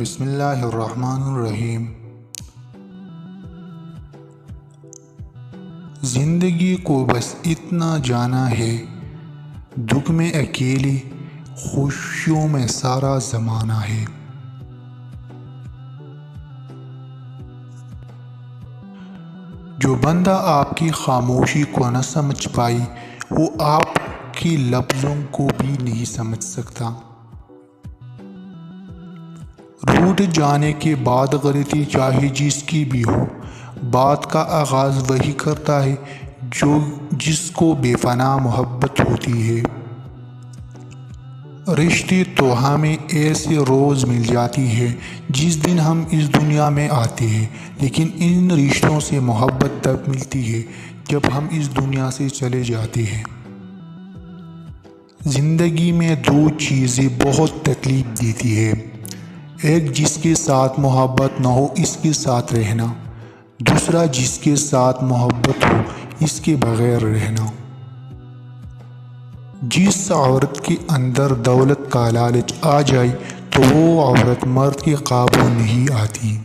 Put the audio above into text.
بسم اللہ الرحمن الرحیم۔ زندگی کو بس اتنا جانا ہے، دکھ میں اکیلی، خوشیوں میں سارا زمانہ ہے۔ جو بندہ آپ کی خاموشی کو نہ سمجھ پائی، وہ آپ کی لفظوں کو بھی نہیں سمجھ سکتا۔ روٹھ جانے کے بعد غلطی چاہے جس کی بھی ہو، بات کا آغاز وہی کرتا ہے جس کو بے پناہ محبت ہوتی ہے۔ رشتے تو ہمیں ایسے روز مل جاتی ہے جس دن ہم اس دنیا میں آتے ہیں، لیکن ان رشتوں سے محبت تب ملتی ہے جب ہم اس دنیا سے چلے جاتے ہیں۔ زندگی میں دو چیزیں بہت تکلیف دیتی ہے، ایک جس کے ساتھ محبت نہ ہو اس کے ساتھ رہنا، دوسرا جس کے ساتھ محبت ہو اس کے بغیر رہنا۔ جس عورت کے اندر دولت کا لالچ آ جائے تو وہ عورت مرد کے قابو نہیں آتی۔